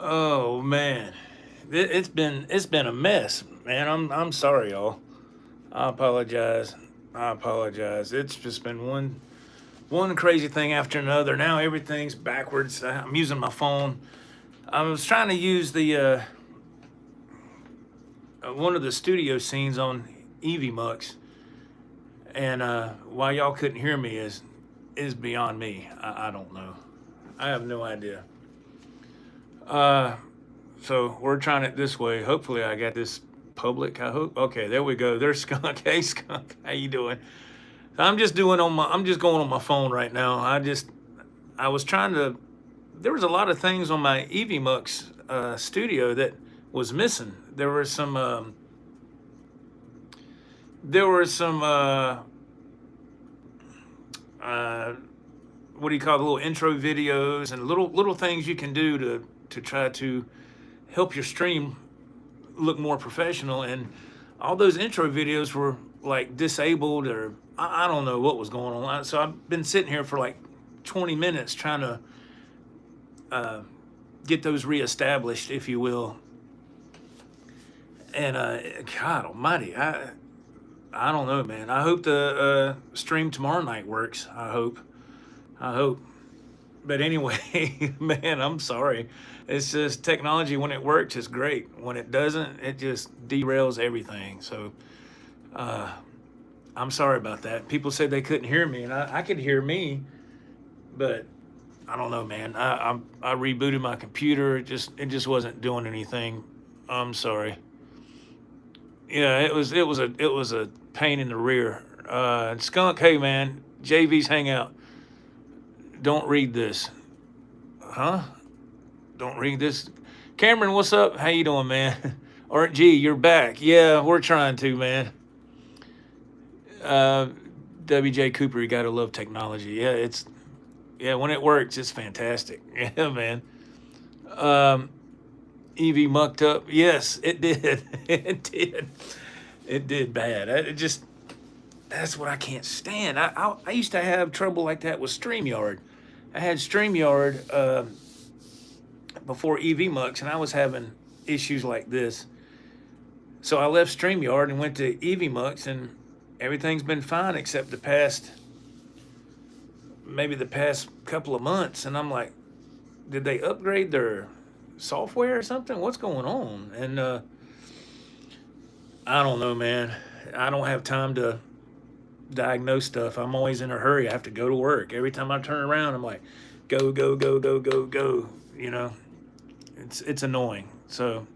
Oh man, it's been a mess, man. I'm sorry, y'all. I apologize. I apologize. It's just been one crazy thing after another. Now everything's backwards. I'm using my phone. I was trying to use the one of the studio scenes on Evie Mux, and why y'all couldn't hear me is beyond me. I don't know. I have no idea. Uh, So we're trying it this way. Hopefully, I got this public. I hope. Okay, there we go. There's Skunk. Hey, Skunk. How you doing? I'm just doing on my. I'm just going on my phone right now. I was trying to. There was a lot of things on my Evie Mux studio that was missing. There were some. There were some. Uh, what do you call the little intro videos and little things you can do to try to help your stream look more professional, and all those intro videos were like disabled, or I don't know what was going on. So I've been sitting here for like 20 minutes trying to uh, get those reestablished, if you will. And God Almighty, I don't know, man. I hope the stream tomorrow night works. I hope. But anyway, man, I'm sorry. It's just technology. When it works, it's great. When it doesn't, it just derails everything. So uh, I'm sorry about that. People said they couldn't hear me, and I could hear me, but I don't know, man. I rebooted my computer. It just wasn't doing anything. I'm sorry. Yeah, it was a pain in the rear. Skunk, hey man, JV's Hangout. Don't read this, huh? Don't read this. Cameron, what's up? How you doing, man? Art G, you're back. Yeah, we're trying to, man. Uh, WJ Cooper, you gotta love technology. Yeah, when it works, it's fantastic. Yeah, man. Um, Evie mucked up. Yes, it did. It did. It did bad. It just that's what I can't stand. I used to have trouble like that with StreamYard. I had StreamYard before EV and I was having issues like this. So I left StreamYard and went to EV and everything's been fine except maybe the past couple of months. And I'm like, did they upgrade their software or something? What's going on? And I don't know, man. I don't have time to diagnose stuff. I'm always in a hurry. I have to go to work. Every time I turn around, I'm like, go, go, go, go, go, go. You know, it's annoying. So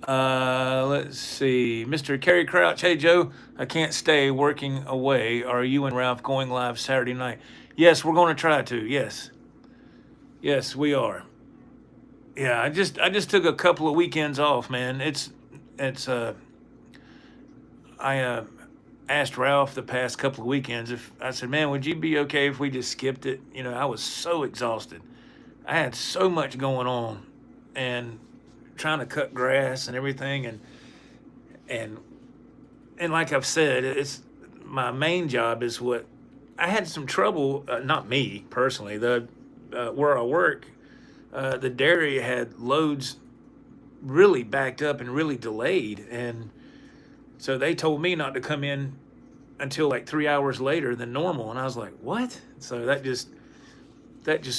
let's see, Mr. Kerry Crouch. Hey Joe, I can't stay working away. Are you and Ralph going live Saturday night? Yes, we're going to try to. Yes, yes, we are. Yeah, I just took a couple of weekends off, man. It's I asked Ralph the past couple of weekends if I said, man, would you be okay if we just skipped it? You know, I was so exhausted. I had so much going on, and trying to cut grass and everything, and and like I've said, it's my main job is what I had some trouble. Not me personally. The where I work, the dairy had loads really backed up and really delayed, and so they told me not to come in until like 3 hours later than normal, and I was like, what? So that just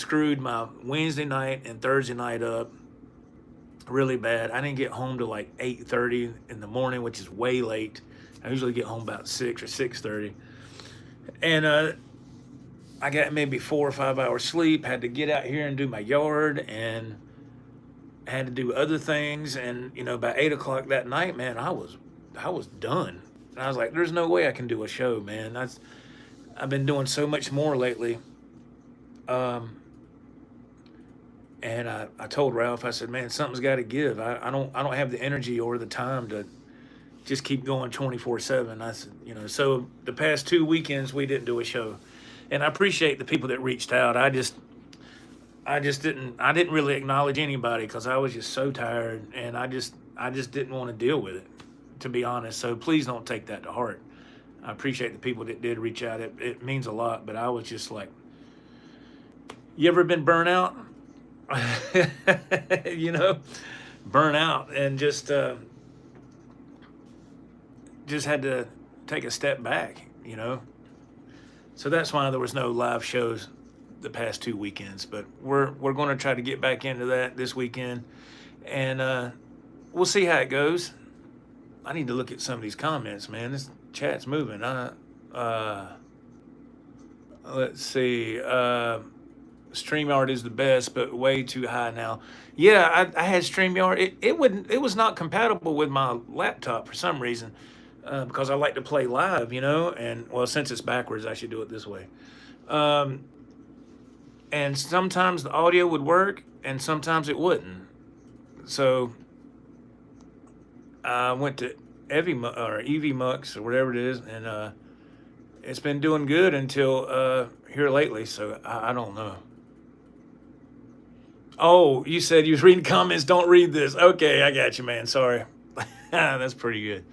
screwed my Wednesday night and Thursday night up really bad. I didn't get home till like 8:30 in the morning, which is way late. I usually get home about 6 or 6:30, and I got maybe 4 or 5 hours sleep. Had to get out here and do my yard, and had to do other things. And by 8 o'clock that night, man, I was done. And I was like, "There's no way I can do a show, man." I've been doing so much more lately. Um, and I told Ralph, I said, "Man, something's got to give. I don't have the energy or the time to just keep going 24/7." I said, so the past 2 weekends we didn't do a show, and I appreciate the people that reached out. I didn't really acknowledge anybody because I was just so tired, and I just didn't want to deal with it, to be honest. So please don't take that to heart. I appreciate the people that did reach out. It means a lot, but I was just like, you ever been burnt out? you know, burn out and just had to take a step back, you know. So that's why there was no live shows the past 2 weekends. But we're going to try to get back into that this weekend, and we'll see how it goes. I need to look at some of these comments, man. This chat's moving. Let's see. StreamYard is the best, but way too high now. Yeah, I had StreamYard. It wouldn't. It was not compatible with my laptop for some reason, because I like to play live, you know. And well, since it's backwards, I should do it this way. Um, and sometimes the audio would work, and sometimes it wouldn't. So I went to or EV Mux or whatever it is, and it's been doing good until here lately. So I don't know. Oh, you said you was reading comments. Don't read this. Okay, I got you, man. Sorry. That's pretty good.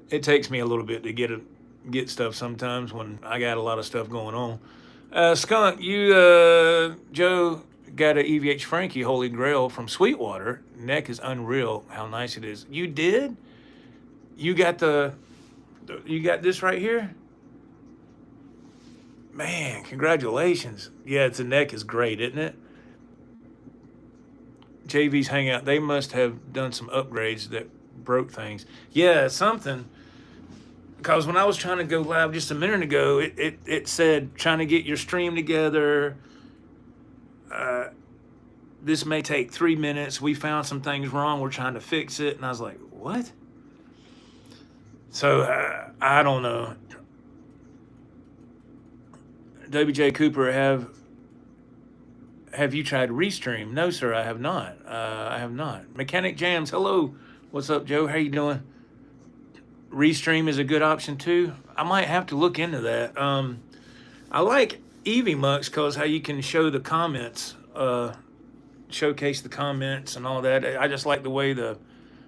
It takes me a little bit to get stuff sometimes when I got a lot of stuff going on. Skunk, Joe got a EVH Frankie Holy Grail from Sweetwater. Neck is unreal. How nice it is. You did? You got you got this right here? Man, congratulations. Yeah, the neck is great, isn't it? JV's Hangout, they must have done some upgrades that broke things. Yeah, something. Because when I was trying to go live just a minute ago, it said trying to get your stream together. This may take 3 minutes. We found some things wrong. We're trying to fix it. And I was like, what? So I don't know. WJ Cooper, have you tried Restream? No, sir, I have not. I have not. Mechanic Jams, hello. What's up, Joe? How you doing? Restream is a good option too. I might have to look into that. I like EVMux because how you can show the comments, showcase the comments and all that. I just like the way the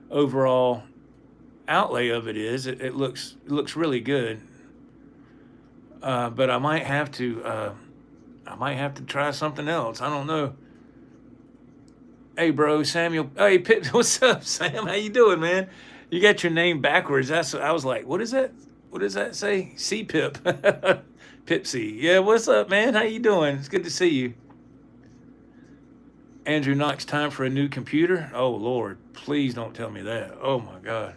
overall outlay of it is. It looks really good. But I might have to try something else. I don't know. Hey, bro, Samuel. Hey, Pip. What's up, Sam? How you doing, man? You got your name backwards. I was like, what is that? What does that say? C Pip. Pipsy. Yeah, what's up, man? How you doing? It's good to see you. Andrew Knox, time for a new computer? Oh, Lord. Please don't tell me that. Oh, my God.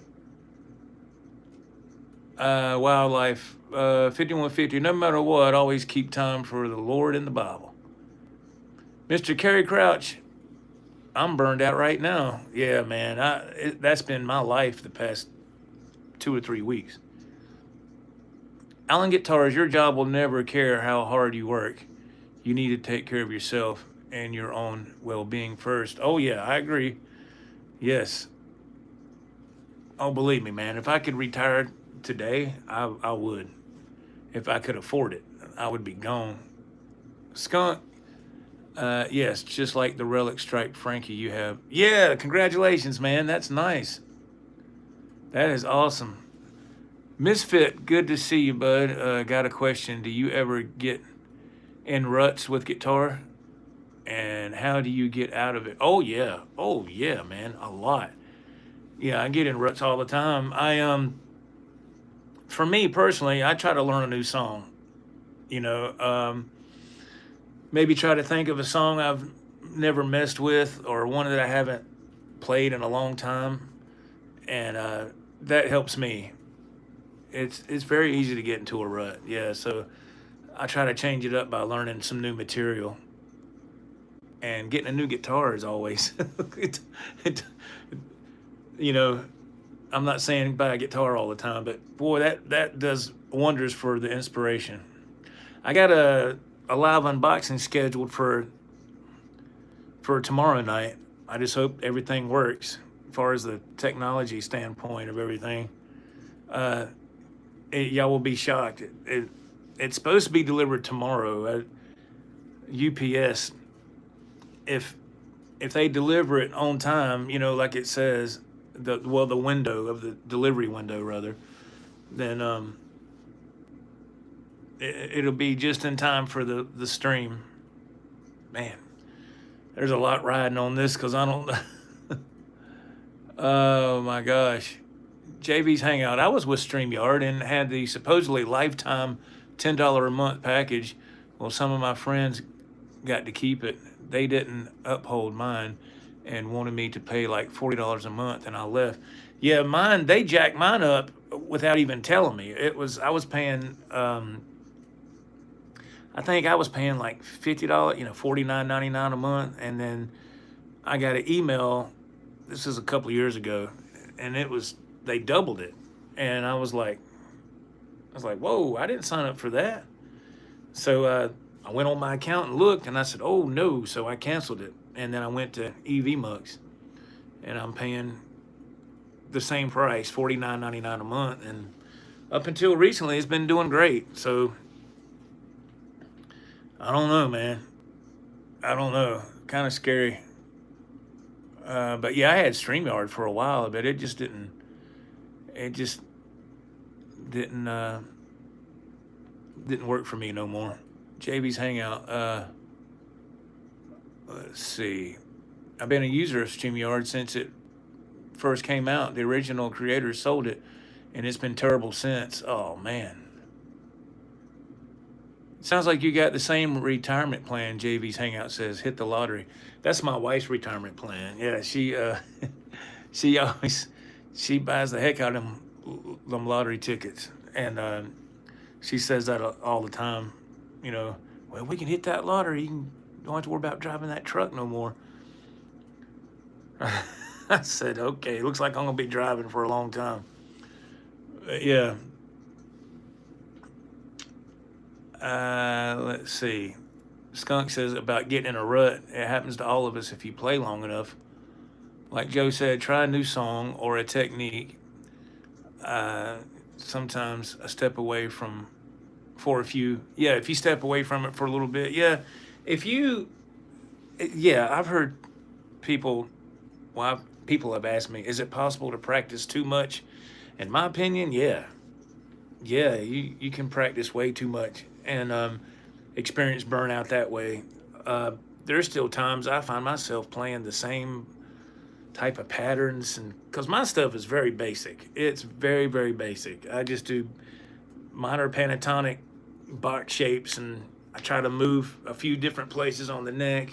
Wildlife, 5150. No matter what, always keep time for the Lord in the Bible. Mr. Kerry Crouch, I'm burned out right now. Yeah, man. That's been my life the past 2 or 3 weeks. Allen Guitars, your job will never care how hard you work. You need to take care of yourself and your own well-being first. Oh, yeah, I agree. Yes. Oh, believe me, man. If I could retire today, I would. If I could afford it, I would be gone. Skunk, yes, just like the Relic Stripe Frankie you have. Yeah, congratulations, man. That's nice. That is awesome. Misfit, good to see you, bud. Got a question. Do you ever get in ruts with guitar? And how do you get out of it? Oh, yeah. Oh, yeah, man. A lot. Yeah, I get in ruts all the time. For me personally, I try to learn a new song. You know, maybe try to think of a song I've never messed with or one that I haven't played in a long time, and that helps me. It's very easy to get into a rut. Yeah, so I try to change it up by learning some new material, and getting a new guitar is always, it, you know, I'm not saying buy a guitar all the time, but boy, that does wonders for the inspiration. I got a live unboxing scheduled for tomorrow night. I just hope everything works as far as the technology standpoint of everything. Uh, y'all will be shocked. It's supposed to be delivered tomorrow at UPS. If they deliver it on time, you know, like it says, the window of the delivery window rather, then it'll be just in time for the stream. Man, there's a lot riding on this because I don't. Oh my gosh. JV's Hangout. I was with StreamYard and had the supposedly lifetime $10 a month package. Well, some of my friends got to keep it. They didn't uphold mine and wanted me to pay like $40 a month, and I left. Yeah, mine, they jacked mine up without even telling me. I was paying, I think I was paying like $50, $49.99 a month. And then I got an email, this is a couple of years ago, and they doubled it. And I was like, whoa, I didn't sign up for that. So I went on my account and looked, and I said, oh no. So I canceled it. And then I went to EV Mux, and I'm paying the same price, $49.99 a month. And up until recently, it's been doing great. So I don't know, man. I don't know. Kind of scary. But yeah, I had StreamYard for a while, but it just didn't. It just didn't didn't work for me no more. JB's Hangout. Let's see. I've been a user of StreamYard since it first came out. The original creators sold it, and it's been terrible since. Oh man. Sounds like you got the same retirement plan. JV's Hangout says, hit the lottery. That's my wife's retirement plan. Yeah, she always she buys the heck out of them lottery tickets, and she says that all the time. Well, we can hit that lottery. Don't have to worry about driving that truck no more. I said, okay. Looks like I'm gonna be driving for a long time. Yeah. Let's see. Skunk says about getting in a rut. It happens to all of us if you play long enough. Like Joe said, try a new song or a technique. Sometimes a step away from, if you step away from it for a little bit. Yeah. I've heard people, people have asked me, is it possible to practice too much? In my opinion, yeah. Yeah, you can practice way too much and experience burnout that way. There's still times I find myself playing the same type of patterns, and because my stuff is very basic. It's very, very basic. I just do minor pentatonic box shapes, and I try to move a few different places on the neck.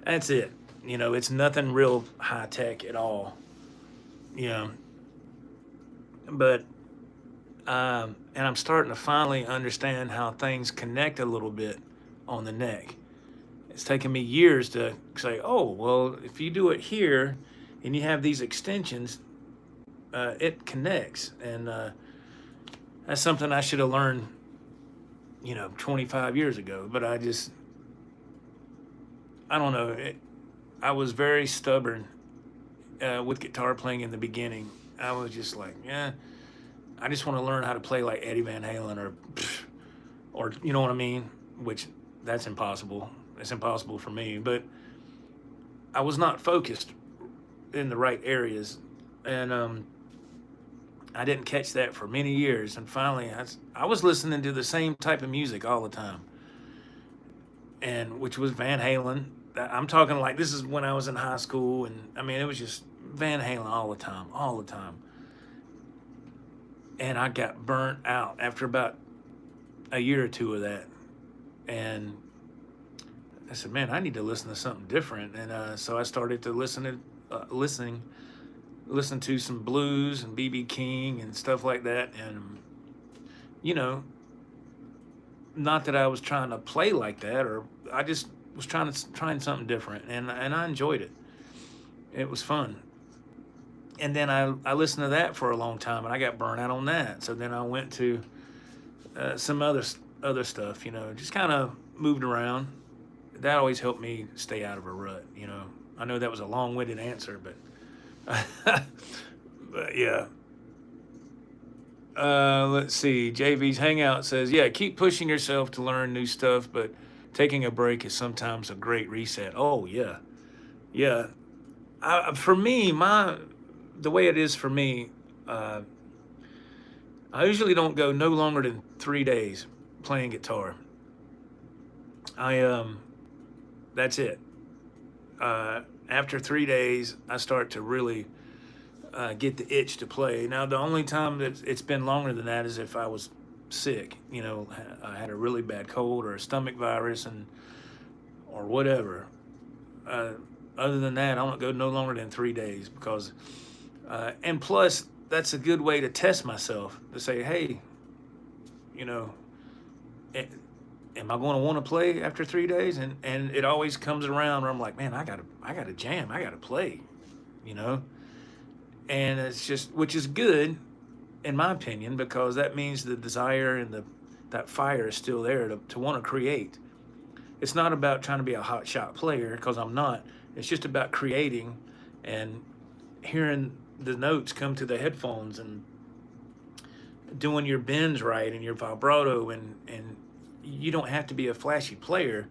That's it. It's nothing real high tech at all. But and I'm starting to finally understand how things connect a little bit on the neck. It's taken me years to say, oh, well, if you do it here and you have these extensions, it connects. And that's something I should have learned, 25 years ago. But I don't know. I was very stubborn with guitar playing in the beginning. I was just like, yeah. I just want to learn how to play like Eddie Van Halen or you know what I mean? Which that's impossible. It's impossible for me. But I was not focused in the right areas, and I didn't catch that for many years. And finally, I was listening to the same type of music all the time, and which was Van Halen. I'm talking like this is when I was in high school, and I mean it was just Van Halen all the time. And I got burnt out after about a year or two of that. And I said, man, I need to listen to something different. And so I started to listen to some blues and B.B. King and stuff like that. And, not that I was trying to play like that, or I just was trying something different. And I enjoyed it. It was fun. And then I listened to that for a long time, and I got burnt out on that. So then I went to some other stuff, just kind of moved around. That always helped me stay out of a rut, I know that was a long-winded answer, but, but yeah. Let's see. JV's Hangout says, yeah, keep pushing yourself to learn new stuff, but taking a break is sometimes a great reset. Oh, yeah. Yeah. For me, the way it is for me, I usually don't go no longer than 3 days playing guitar. That's it. After 3 days, I start to really get the itch to play. Now, the only time that it's been longer than that is if I was sick. I had a really bad cold or a stomach virus or whatever. Uh, Other than that, I don't go no longer than 3 days because, and plus, that's a good way to test myself to say, hey, you know, am I going to want to play after 3 days? And it always comes around where I'm like, man, I gotta jam, I gotta play, you know. And it's just, which is good, in my opinion, because that means the desire and that fire is still there to want to create. It's not about trying to be a hot shot player because I'm not. It's just about creating and hearing the notes come to the headphones and doing your bends right and your vibrato and you don't have to be a flashy player,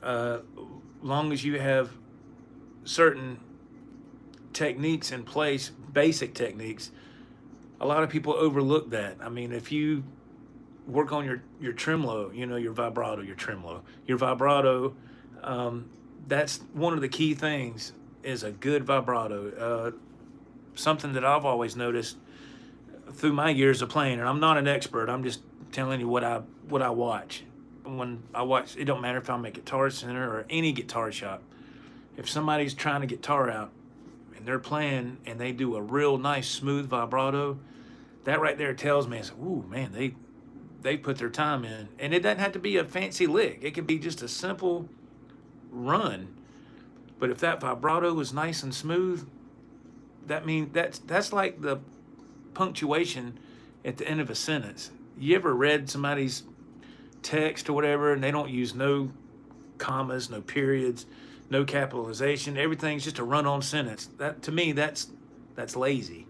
long as you have certain techniques in place, basic techniques. A lot of people overlook that. I mean, if you work on your tremolo, your vibrato, your vibrato, that's one of the key things is a good vibrato. Something that I've always noticed through my years of playing, and I'm not an expert, I'm just telling you what I watch. When I watch, it don't matter if I'm at Guitar Center or any guitar shop. If somebody's trying to guitar out and they're playing and they do a real nice smooth vibrato, that right there tells me, ooh man, they put their time in. And it doesn't have to be a fancy lick. It can be just a simple run. But if that vibrato is nice and smooth, that means that's like the punctuation at the end of a sentence. You ever read somebody's text or whatever and they don't use no commas, no periods, no capitalization, everything's just a run-on sentence? That, to me, that's lazy.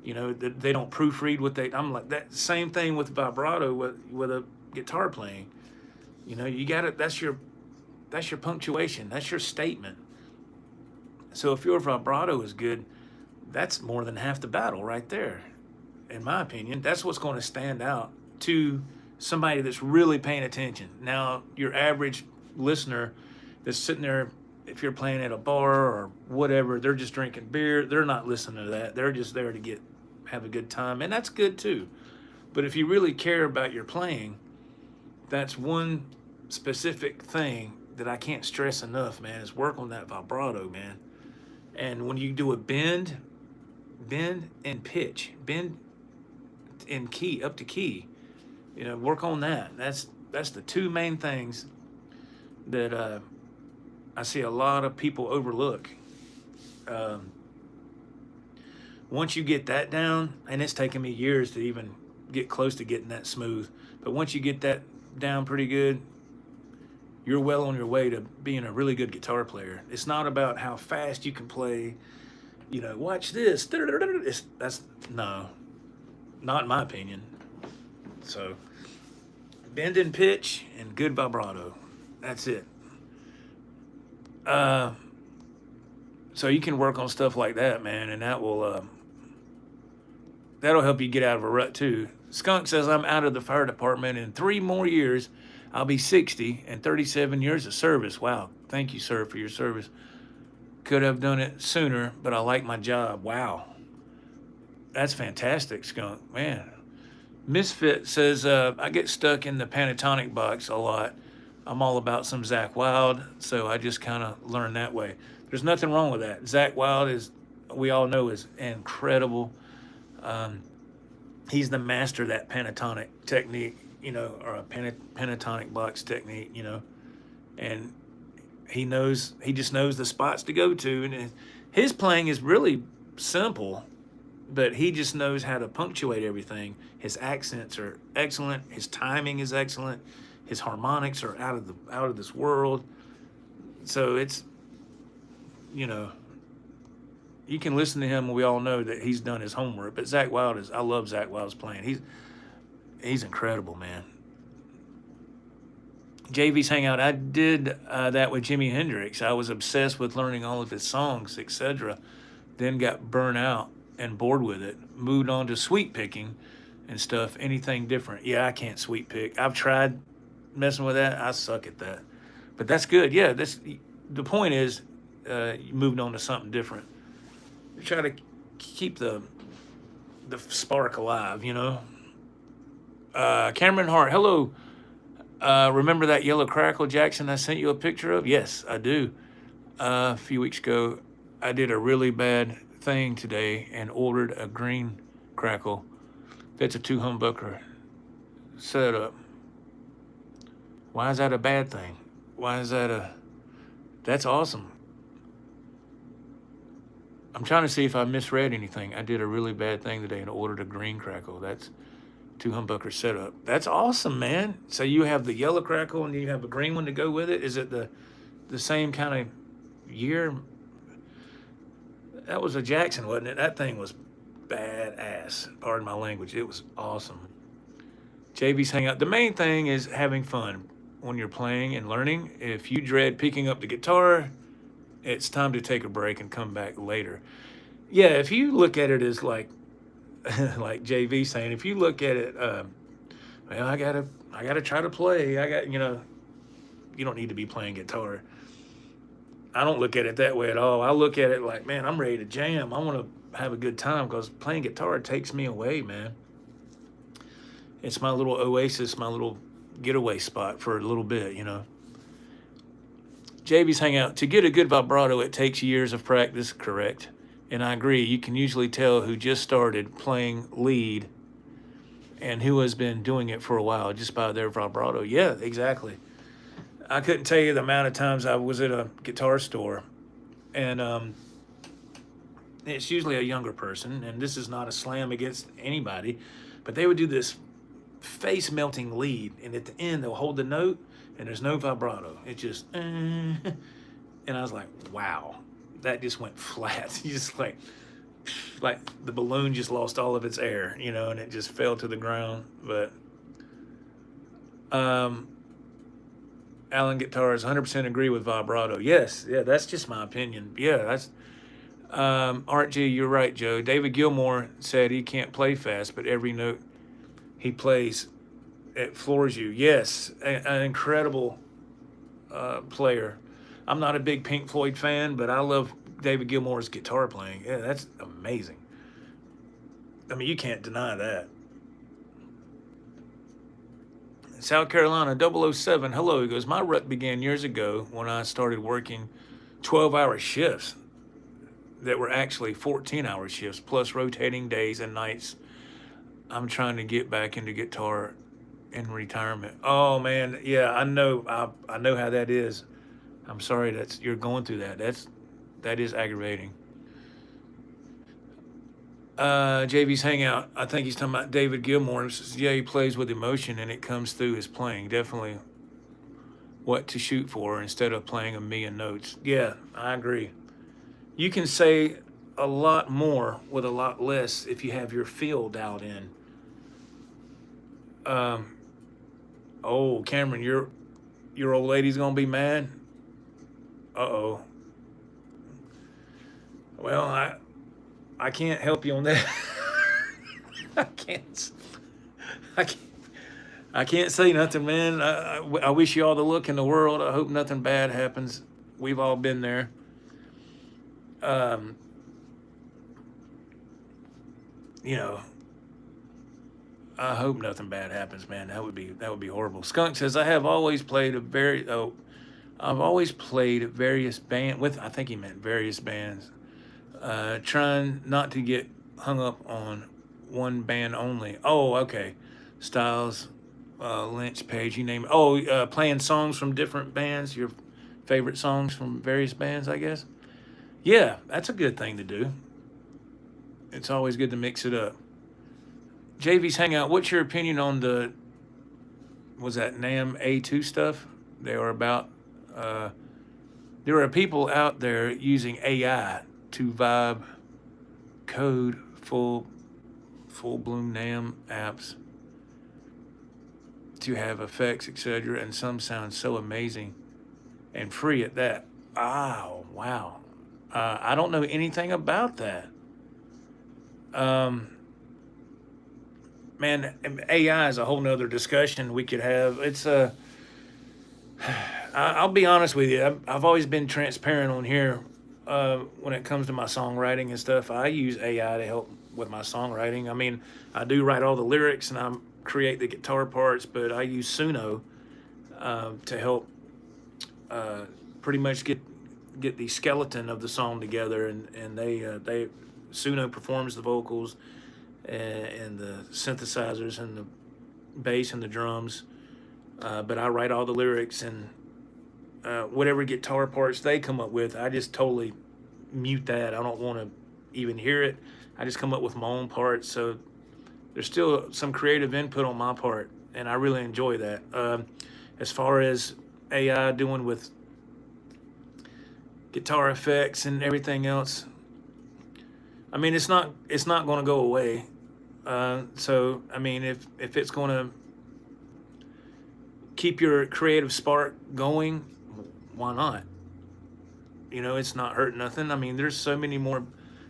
They don't proofread I'm like that. Same thing with vibrato with a guitar playing. You got it. That's your punctuation. That's your statement. So if your vibrato is good, that's more than half the battle right there. In my opinion, that's what's going to stand out to somebody that's really paying attention. Now, your average listener that's sitting there, if you're playing at a bar or whatever, they're just drinking beer. They're not listening to that. They're just there to have a good time, and that's good too. But if you really care about your playing, that's one specific thing that I can't stress enough, man, is work on that vibrato, man. And when you do a bend and pitch, bend in key, up to key, work on that. That's the two main things that I see a lot of people overlook. Once you get that down, and it's taken me years to even get close to getting that smooth, but once you get that down pretty good, you're well on your way to being a really good guitar player. It's not about how fast you can play, watch this. That's no, not in my opinion. So, bend and pitch and good vibrato. That's it. So you can work on stuff like that, man, and that'll help you get out of a rut too. Skunk says, I'm out of the fire department in 3 more years. I'll be 60 and 37 years of service. Wow. Thank you, sir, for your service. Could have done it sooner, but I like my job. Wow. That's fantastic, Skunk. Man. Misfit says, I get stuck in the pentatonic box a lot. I'm all about some Zakk Wylde, so I just kind of learned that way. There's nothing wrong with that. Zakk Wylde we all know, is incredible. He's the master of that pentatonic technique, or a pentatonic box technique, and he just knows the spots to go to. And his playing is really simple, but he just knows how to punctuate everything. His accents are excellent. His timing is excellent. His harmonics are out of this world. So it's, you can listen to him and we all know that he's done his homework. But Zakk Wylde I love Zakk Wylde's playing. He's incredible, man. JV's Hangout, I did that with Jimi Hendrix. I was obsessed with learning all of his songs, etc. Then got burnt out and bored with it. Moved on to sweep picking and stuff. Anything different? Yeah, I can't sweep pick. I've tried messing with that. I suck at that. But that's good. Yeah, the point is, you moved on to something different. You try to keep the spark alive, you know. Cameron Hart, hello. Remember that yellow crackle, Jackson, I sent you a picture of? Yes, I do. A few weeks ago, I did a really bad thing today and ordered a green crackle. That's a 2 humbucker setup. Why is that a bad thing? Why is that a... That's awesome. I'm trying to see if I misread anything. I did a really bad thing today and ordered a green crackle. That's 2 humbucker setup. That's awesome, man. So you have the yellow crackle and you have a green one to go with it. Is it the same kind of year? That was a Jackson, wasn't it? That thing was badass. Pardon my language. It was awesome. JV's Hangout. The main thing is having fun when you're playing and learning. If you dread picking up the guitar, it's time to take a break and come back later. Yeah, if you look at it as like like JV saying, if you look at it, well, I gotta try to play. You don't need to be playing guitar. I don't look at it that way at all. I look at it like, man, I'm ready to jam. I want to have a good time because playing guitar takes me away, man. It's my little oasis, my little getaway spot for a little bit, you know. JV's Hangout. To get a good vibrato, it takes years of practice, correct? And I agree. You can usually tell who just started playing lead and who has been doing it for a while just by their vibrato. Yeah, exactly. I couldn't tell you the amount of times I was at a guitar store, and it's usually a younger person, and this is not a slam against anybody, but they would do this face-melting lead, and at the end they'll hold the note, and there's no vibrato. It just, and I was like, wow, that just went flat. You just like the balloon just lost all of its air, you know, and it just fell to the ground. But Alan Guitars, 100% agree with vibrato. Yes, yeah, that's just my opinion. Yeah, that's Art G, you're right, Joe. David Gilmour said he can't play fast, but every note he plays, it floors you. Yes, an incredible player. I'm not a big Pink Floyd fan, but I love David Gilmour's guitar playing. Yeah, that's amazing. I mean, you can't deny that. South Carolina 007, hello. He goes, my rut began years ago when I started working 12-hour shifts that were actually 14-hour shifts, plus rotating days and nights. I'm trying to get back into guitar in retirement. Oh, man, yeah, I know how that is. I'm sorry you're going through that. That is aggravating. JV's Hangout, I think he's talking about David Gilmour. Says, yeah, he plays with emotion and it comes through his playing. Definitely what to shoot for instead of playing a million notes. Yeah, I agree. You can say a lot more with a lot less if you have your feel dialed in. Oh, Cameron, your old lady's gonna be mad. Uh-oh. Well, I can't help you on that. I can't. I can't say nothing, man. I wish you all the luck in the world. I hope nothing bad happens. We've all been there. You know, I hope nothing bad happens, man. That would be horrible. Skunk says I've always played various band with. I think he meant various bands. Trying not to get hung up on one band only. Oh, okay. Styles, Lynch, Page, you name it. Oh, playing songs from different bands, your favorite songs from various bands, I guess. Yeah, that's a good thing to do. It's always good to mix it up. JV's Hangout, what's your opinion on was that NAMM A2 stuff? They were about, there are people out there using AI to vibe code full bloom NAMM apps to have effects, etc. And some sound so amazing and free at that. Oh, wow. I don't know anything about that. Man, AI is a whole nother discussion we could have. It's I'll be honest with you. I've always been transparent on here when it comes to my songwriting and stuff. I use AI to help with my songwriting. I mean, I do write all the lyrics and I create the guitar parts, but I use Suno to help pretty much get the skeleton of the song together, and they Suno performs the vocals and the synthesizers and the bass and the drums, but I write all the lyrics and whatever guitar parts they come up with, I just totally mute that. I don't want to even hear it. I just come up with my own parts. So there's still some creative input on my part, and I really enjoy that. As far as AI doing with guitar effects and everything else, I mean, it's not going to go away. So I mean, if it's going to keep your creative spark going, why not? You know, it's not hurting nothing. I mean, there's so many more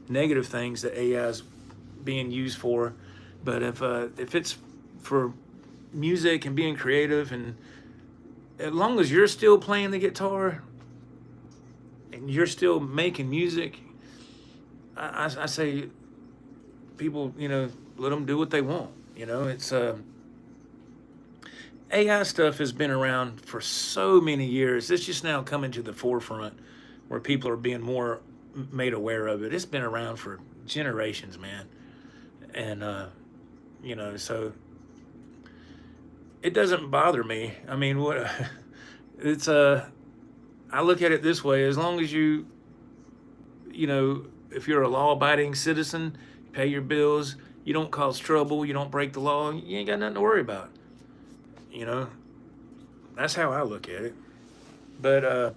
negative things that AI is being used for, but if it's for music and being creative, and as long as you're still playing the guitar and you're still making music, I say people, you know, let them do what they want. You know, it's AI stuff has been around for so many years. It's just now coming to the forefront where people are being more made aware of it. It's been around for generations, man. And, you know, so it doesn't bother me. I mean, what it's, I look at it this way: as long as you know, if you're a law abiding citizen, you pay your bills, you don't cause trouble, you don't break the law, you ain't got nothing to worry about. You know, that's how I look at it. But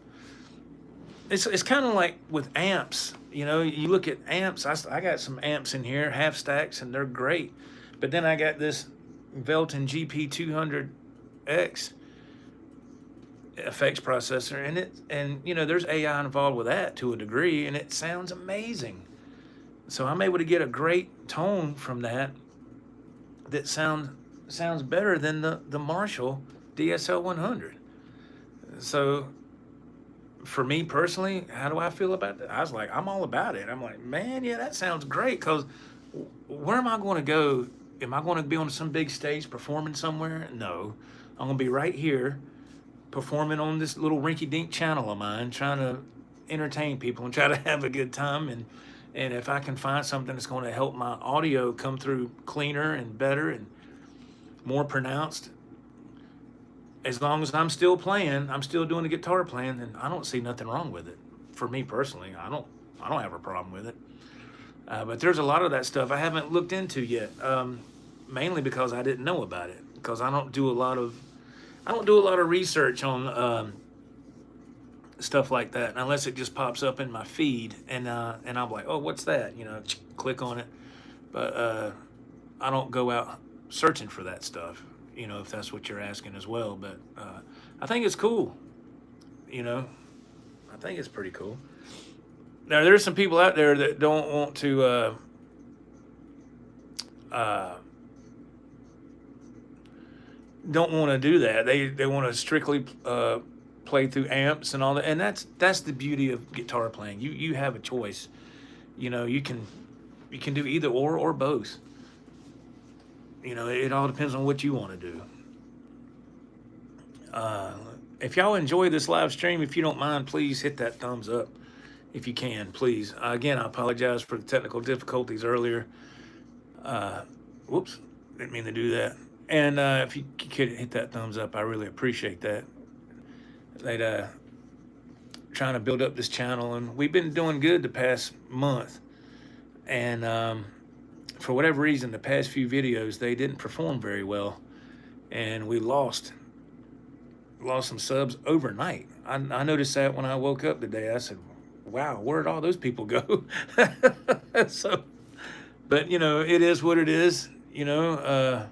it's kind of like with amps. You know, you look at amps. I got some amps in here, half stacks, and they're great. But then I got this Velton GP200X effects processor, and you know, there's AI involved with that to a degree, and it sounds amazing. So I'm able to get a great tone from that sounds better than the Marshall DSL 100. So for me personally, how do I feel about that? I was like, I'm all about it. I'm like, man, yeah, that sounds great. Because where am I going to go? Am I going to be on some big stage performing somewhere? No, I'm going to be right here performing on this little rinky-dink channel of mine, trying to entertain people and try to have a good time. And if I can find something that's going to help my audio come through cleaner and better and more pronounced, as long as I'm still playing, I'm still doing the guitar playing, then I don't see nothing wrong with it. For me personally, I don't have a problem with it. But there's a lot of that stuff I haven't looked into yet, mainly because I didn't know about it. Because I don't do a lot of research on stuff like that unless it just pops up in my feed, and I'm like, oh, what's that? You know, click on it. But I don't go out searching for that stuff, you know, if that's what you're asking as well. But I think it's cool, you know. I think it's pretty cool. Now, there's some people out there that don't want to do that. They want to strictly play through amps and all that, and that's the beauty of guitar playing. You have a choice. You know, you can do either or both. You know, it all depends on what you want to do. If y'all enjoy this live stream, if you don't mind, please hit that thumbs up if you can, please. Again, I apologize for the technical difficulties earlier. Whoops, didn't mean to do that. And if you could hit that thumbs up, I really appreciate that. They'd trying to build up this channel, and we've been doing good the past month. And for whatever reason, the past few videos, they didn't perform very well, and we lost some subs overnight. I noticed that when I woke up today. I said, wow, where'd all those people go? So, but you know, it is what it is. You know,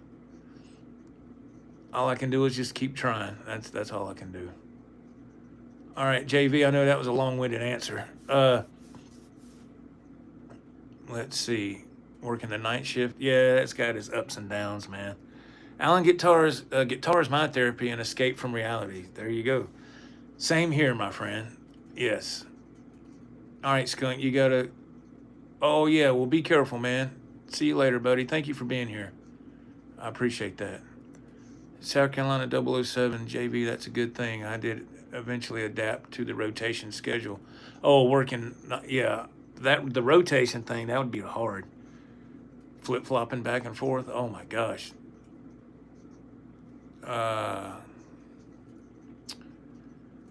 all I can do is just keep trying. That's all I can do. All right, JV, I know that was a long-winded answer. Let's see. Working the night shift. Yeah, that's got its ups and downs, man. Alan, guitar is my therapy and escape from reality. There you go. Same here, my friend. Yes. All right, Skunk, you gotta. Oh yeah, well, be careful, man. See you later, buddy. Thank you for being here. I appreciate that. South Carolina 007 JV, that's a good thing. I did eventually adapt to the rotation schedule. Oh, working, yeah, that the rotation thing, that would be hard. Flip flopping back and forth. Oh my gosh. Uh,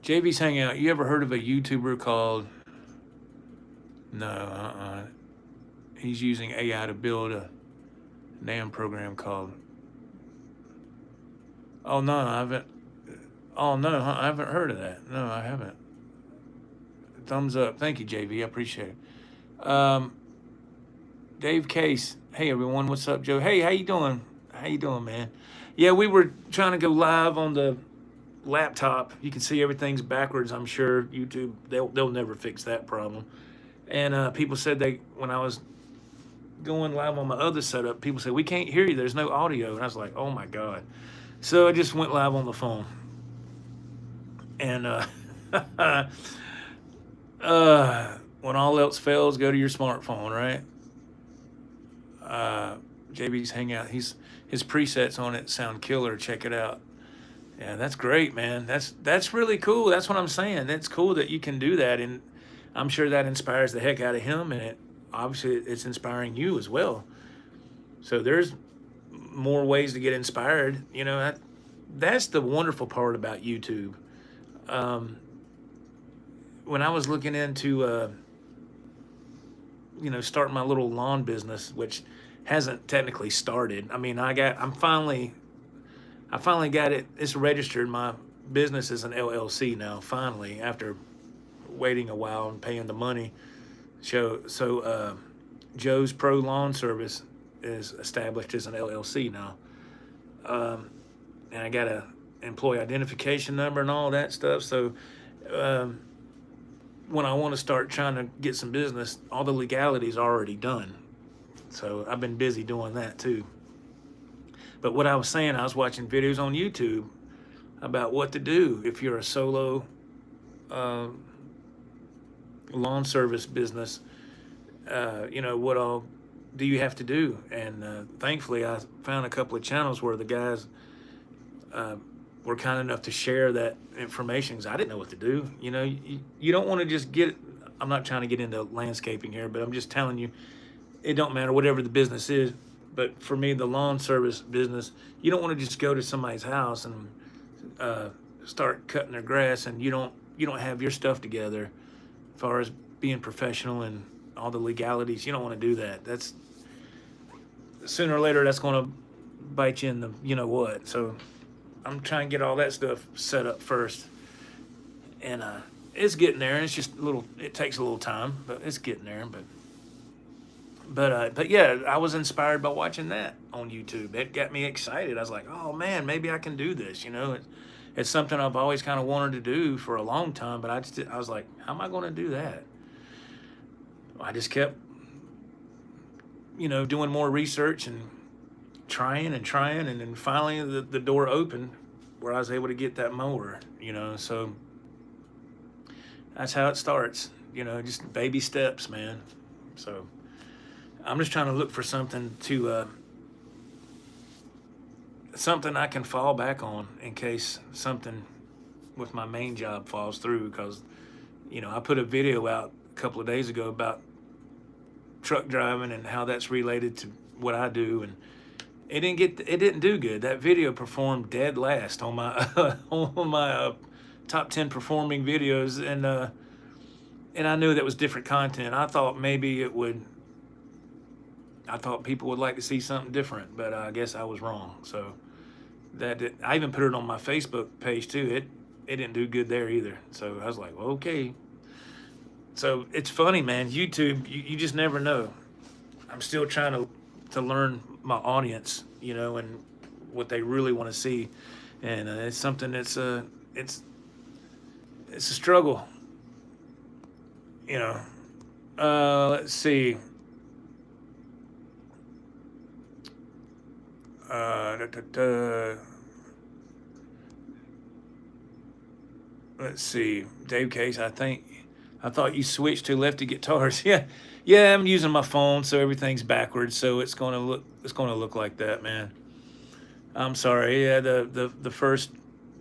JV's hanging out. You ever heard of a YouTuber called? No, he's using AI to build a NAM program called. Oh no, I haven't. Oh no, I haven't heard of that. No, I haven't. Thumbs up. Thank you, JV. I appreciate it. Dave Case. Hey everyone, what's up, Joe? Hey, how you doing? How you doing, man? Yeah, we were trying to go live on the laptop. You can see everything's backwards. I'm sure YouTube they'll never fix that problem. And people said they when I was going live on my other setup, people said we can't hear you. There's no audio, and I was like, oh my god. So I just went live on the phone, and when all else fails, go to your smartphone, right? JB's Hangout. His presets on it sound killer. Check it out. Yeah, that's great, man. That's really cool. That's what I'm saying. That's cool that you can do that, and I'm sure that inspires the heck out of him, and obviously it's inspiring you as well. So there's more ways to get inspired. That's the wonderful part about YouTube. Um, when I was looking into starting my little lawn business, which hasn't technically started. I mean, I finally got it. It's registered. My business is an LLC now. Finally, after waiting a while and paying the money. So Joe's Pro Lawn Service is established as an LLC now, and I got a employee identification number and all that stuff. So um, when I want to start trying to get some business, all the legalities are already done. So I've been busy doing that too. But what I was saying, I was watching videos on YouTube about what to do if you're a solo uh, lawn service business. What all do you have to do? And thankfully, I found a couple of channels where the guys uh, were kind enough to share that information because I didn't know what to do. You don't want to just get. I'm not trying to get into landscaping here, but I'm just telling you, it don't matter whatever the business is. But for me, the lawn service business, you don't want to just go to somebody's house and start cutting their grass, and you don't have your stuff together, as far as being professional and all the legalities. You don't want to do that. That's sooner or later that's going to bite you in the what. So I'm trying to get all that stuff set up first, and it's getting there. It's just a little. It takes a little time, but it's getting there. But yeah, I was inspired by watching that on YouTube. It got me excited. I was like, oh man, maybe I can do this. It's something I've always kind of wanted to do for a long time. But I was like, how am I going to do that? I just kept, doing more research and trying, and then finally the door opened where I was able to get that mower. So that's how it starts. Just baby steps, man. So I'm just trying to look for something to something I can fall back on in case something with my main job falls through. Because I put a video out a couple of days ago about truck driving and how that's related to what I do, and it didn't do good. That video performed dead last on my on my top 10 performing videos, and I knew that was different content. I thought maybe it would. I thought people would like to see something different, but I guess I was wrong. So I even put it on my Facebook page too. It didn't do good there either. So I was like, well, okay. So it's funny, man. YouTube, you just never know. I'm still trying to learn my audience, and what they really want to see, and it's something that's it's a struggle, Let's see. Da, da, da. Let's see, Dave Case. I thought you switched to lefty guitars. Yeah, yeah. I'm using my phone, so everything's backwards. So it's gonna look like that, man. I'm sorry. Yeah, the first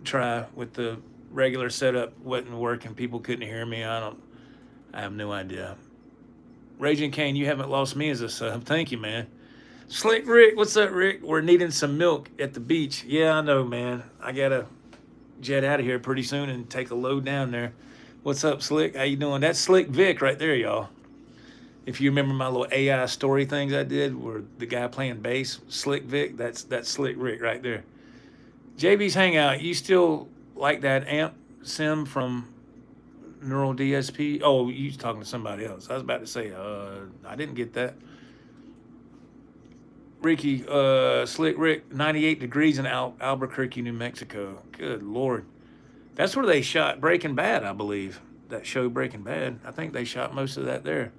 try with the regular setup wasn't working. People couldn't hear me. I have no idea. Raging Kane, you haven't lost me as a sub. Thank you, man. Slick Rick, what's up, Rick? We're needing some milk at the beach. Yeah, I know, man. I gotta jet out of here pretty soon and take a load down there. What's up, Slick? How you doing? That's Slick Vic right there, y'all. If you remember my little AI story things I did, where the guy playing bass, Slick Vic, that's Slick Rick right there. JB's Hangout, you still like that amp sim from Neural DSP? Oh, you talking to somebody else. I was about to say, I didn't get that. Ricky, Slick Rick, 98 degrees in Albuquerque, New Mexico. Good Lord. That's where they shot Breaking Bad, I believe. That show Breaking Bad. I think they shot most of that there.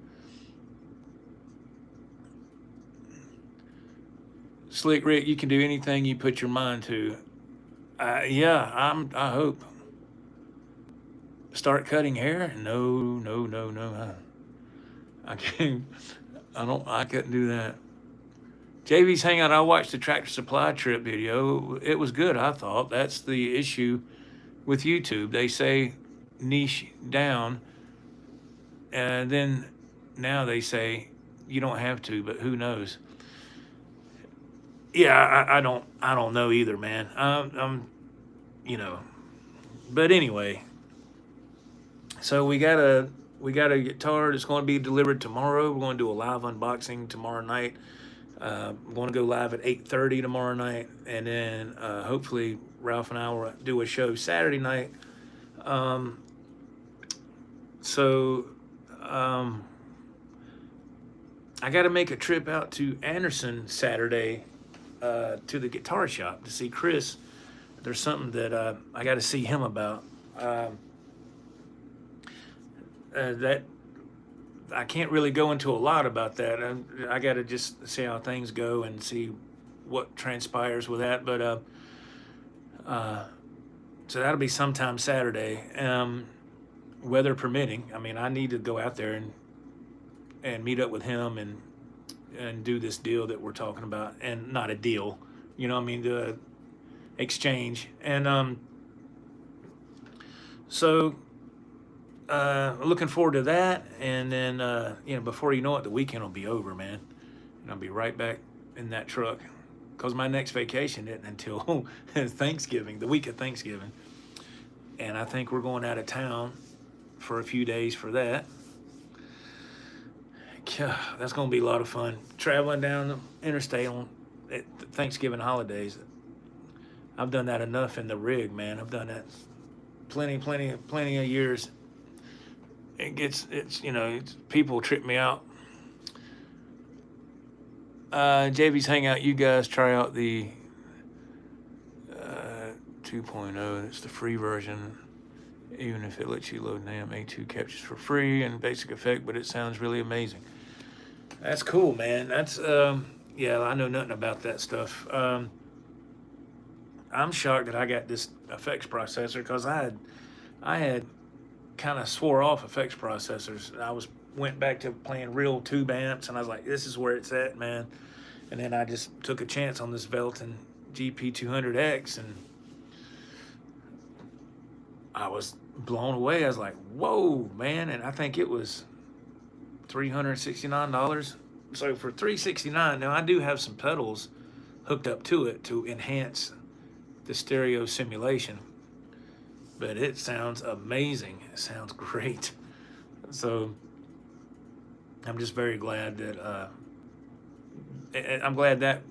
Slick Rick, you can do anything you put your mind to. Yeah, I hope. Start cutting hair? No, no, no, no. I can't. I couldn't do that. JV's Hangout, I watched the Tractor Supply trip video. It was good, I thought. That's the issue with YouTube. They say niche down, and then now they say you don't have to, but who knows? Yeah, I don't know either, man. You know, but anyway. So we got a guitar that's going to be delivered tomorrow. We're going to do a live unboxing tomorrow night. I'm going to go live at 8:30 tomorrow night, and then hopefully Ralph and I will do a show Saturday night. Um, so I got to make a trip out to Anderson Saturday to the guitar shop to see Chris. There's something that I got to see him about. That I can't really go into a lot about that. I got to just see how things go and see what transpires with that. But so that'll be sometime Saturday, weather permitting. I mean, I need to go out there and meet up with him and do this deal that we're talking about, and not a deal, you know what I mean, the exchange. And so looking forward to that. And then before you know it, the weekend will be over, man, and I'll be right back in that truck, because my next vacation isn't until Thanksgiving, the week of Thanksgiving, and I think we're going out of town for a few days for that. That's going to be a lot of fun, traveling down the interstate on Thanksgiving holidays. I've done that enough in the rig, man. I've done that plenty of years. People trip me out. JV's Hangout, you guys try out the 2.0. It's the free version. Even if it lets you load NAM, A2 captures for free and basic effect, but it sounds really amazing. That's cool, man. That's I know nothing about that stuff. I'm shocked that I got this effects processor, because I had kind of swore off effects processors. Went back to playing real tube amps, and I was like, this is where it's at, man. And then I just took a chance on this Velton GP200X, and I was blown away. I was like, whoa, man. And I think it was $369. So for $369, now I do have some pedals hooked up to it to enhance the stereo simulation, but it sounds amazing. It sounds great. So I'm just very glad that I'm glad that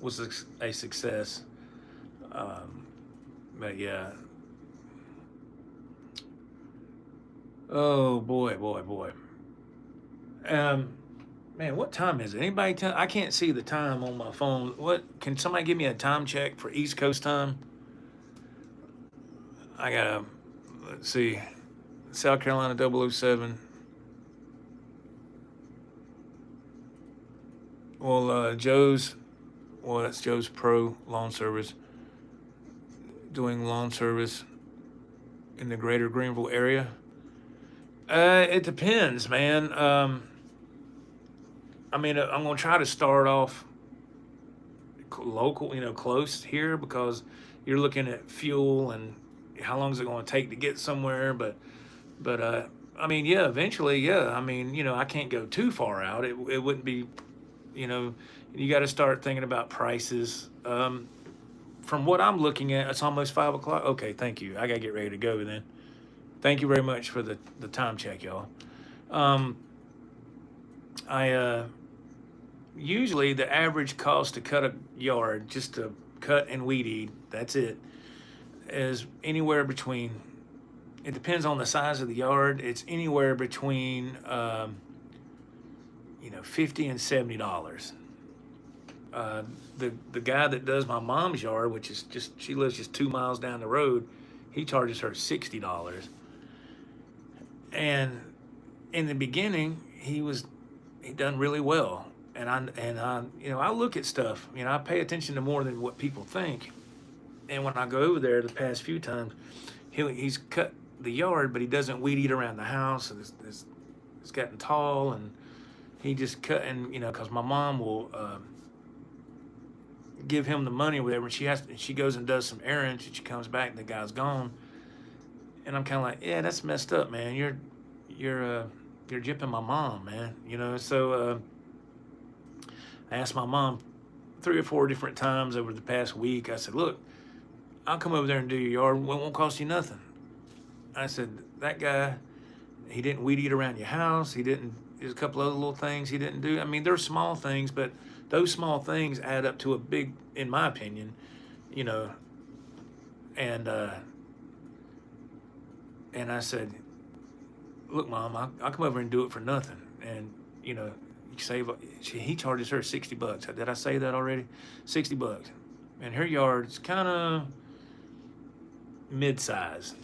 was a success. But yeah. Oh boy. Man, what time is it? Anybody tell? I can't see the time on my phone. What? Can somebody give me a time check for East Coast time? I gotta, let's see, South Carolina 007. Well, Joe's Well, that's Joe's Pro Lawn Service, doing lawn service in the greater Greenville area. It depends, man. I mean, I'm gonna try to start off local, close here, because you're looking at fuel and how long is it going to take to get somewhere. But I mean, yeah, eventually, yeah. I mean, I can't go too far out. It wouldn't be, you know, you got to start thinking about prices. From what I'm looking at, it's almost 5 o'clock. Okay, thank you. I gotta get ready to go then. Thank you very much for the time check, y'all. Um, I usually the average cost to cut a yard, just to cut and weed eat, that's it, is anywhere between. It depends on the size of the yard. It's anywhere between $50 and $70. The guy that does my mom's yard, which is just, she lives just 2 miles down the road, he charges her $60. And in the beginning, he done really well. And I look at stuff. I pay attention to more than what people think. And when I go over there the past few times, he's cut the yard, but he doesn't weed eat around the house. And it's gotten tall, and he just cut. And because my mom will give him the money or whatever. And she goes and does some errands, and she comes back and the guy's gone. And I'm kind of like, yeah, that's messed up, man. You're gypping my mom, man. So I asked my mom 3 or 4 different times over the past week. I said, look, I'll come over there and do your yard. It won't cost you nothing. I said, that guy, he didn't weed eat around your house. There's a couple other little things he didn't do. I mean, they're small things, but those small things add up to a big, in my opinion, and I said, look, Mom, I'll come over and do it for nothing. And, you save, he charges her $60. Did I say that already? $60. And her yard's kind of mid-size,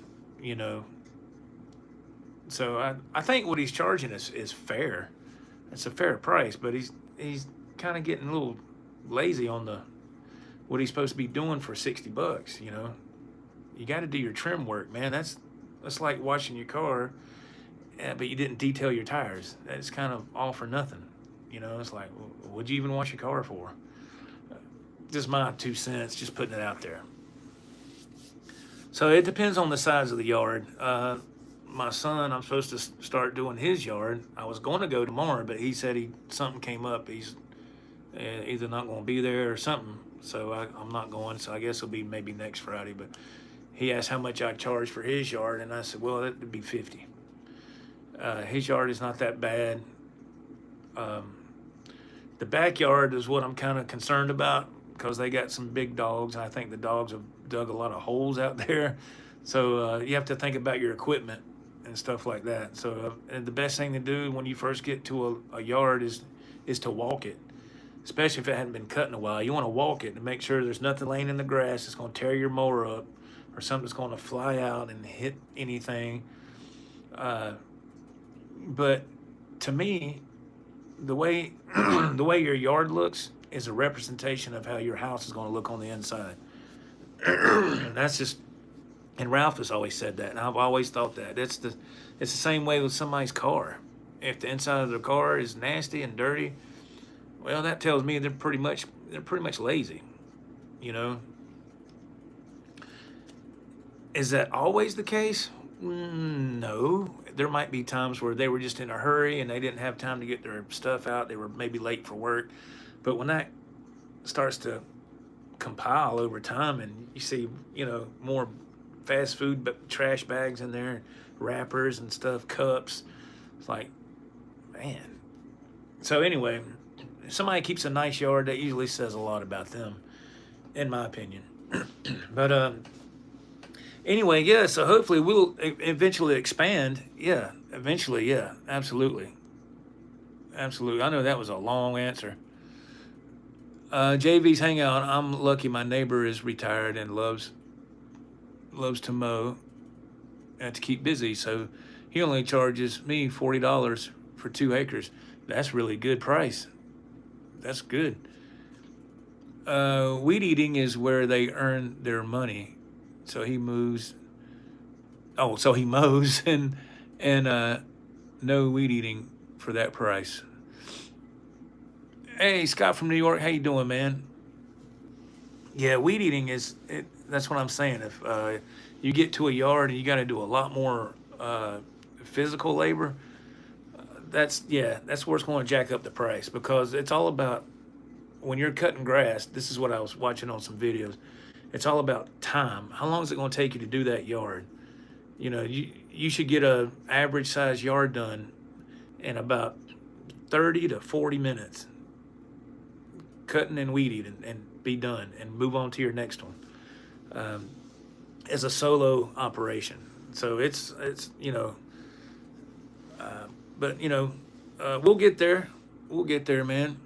So I think what he's charging us is fair. It's a fair price, but he's kind of getting a little lazy on what he's supposed to be doing for $60. You got to do your trim work, man. That's like washing your car, but you didn't detail your tires. That's kind of all for nothing. It's like, what'd you even wash your car for? Just my 2 cents, just putting it out there. So it depends on the size of the yard. My son, I'm supposed to start doing his yard. I was going to go tomorrow, but he said something came up. He's either not going to be there or something. So I'm not going. So I guess it'll be maybe next Friday. But he asked how much I charge for his yard, and I said, well, that would be $50. His yard is not that bad. The backyard is what I'm kind of concerned about, because they got some big dogs, and I think the dogs have dug a lot of holes out there. So you have to think about your equipment and stuff like that. So and the best thing to do when you first get to a yard is to walk it, especially if it hadn't been cut in a while. You want to walk it to make sure there's nothing laying in the grass that's going to tear your mower up, or something that's going to fly out and hit anything. But to me, the way your yard looks is a representation of how your house is going to look on the inside. That's just, and Ralph has always said that, and I've always thought that. It's the same way with somebody's car. If the inside of their car is nasty and dirty, well, that tells me they're pretty much lazy. Is that always the case? No. There might be times where they were just in a hurry and they didn't have time to get their stuff out. They were maybe late for work. But when that starts to compile over time, and you see, more fast food trash bags in there, wrappers and stuff, cups, it's like, man. So anyway, if somebody keeps a nice yard, that usually says a lot about them, in my opinion. But anyway, yeah, so hopefully we'll eventually expand. Yeah, eventually, yeah, absolutely. Absolutely. I know that was a long answer. JV's Hangout. I'm lucky my neighbor is retired and loves to mow and to keep busy, so he only charges me $40 for 2 acres. That's really good price. That's good. Weed eating is where they earn their money. So he moves. Oh, so he mows and no weed eating for that price. Hey, Scott from New York, how you doing, man? Yeah, weed eating is it. That's what I'm saying. If you get to a yard and you got to do a lot more physical labor, that's where it's going to jack up the price because it's all about when you're cutting grass. This is what I was watching on some videos. It's all about time. How long is it going to take you to do that yard? You should get a average size yard done in about 30 to 40 minutes, cutting and weed eating, and be done, and move on to your next one. Um, as a solo operation, so it's but we'll get there. We'll get there, man.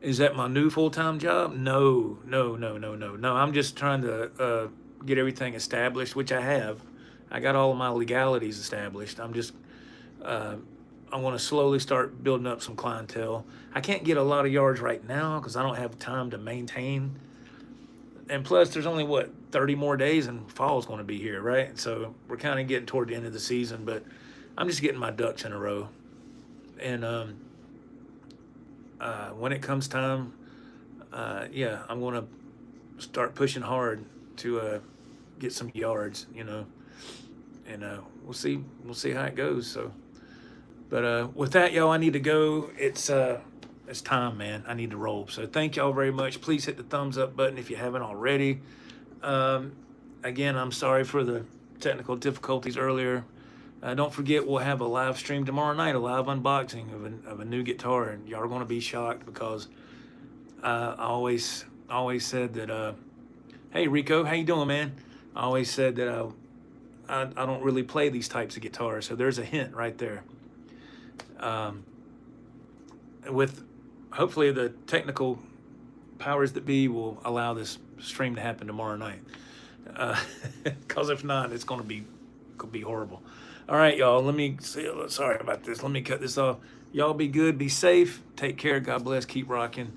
Is that my new full time job? No, no, no, no, no, no. I'm just trying to get everything established, which I have. I got all of my legalities established. Uh, I want to slowly start building up some clientele. I can't get a lot of yards right now because I don't have time to maintain. And plus, there's only 30 more days, and fall's going to be here, right? So we're kind of getting toward the end of the season, but I'm just getting my ducks in a row. And when it comes time, I'm going to start pushing hard to get some yards, and we'll see how it goes. So, but with that, y'all, I need to go. It's time, man. I need to roll. So thank y'all very much. Please hit the thumbs up button if you haven't already. Again, I'm sorry for the technical difficulties earlier. Don't forget, we'll have a live stream tomorrow night, a live unboxing of a new guitar, and y'all are going to be shocked because I always said that. Hey, Rico, how you doing, man? I always said that I don't really play these types of guitars, so there's a hint right there. With hopefully the technical powers that be will allow this stream to happen tomorrow night. Because if not, it's going to be horrible. All right, y'all. Let me see. Sorry about this. Let me cut this off. Y'all be good. Be safe. Take care. God bless. Keep rocking.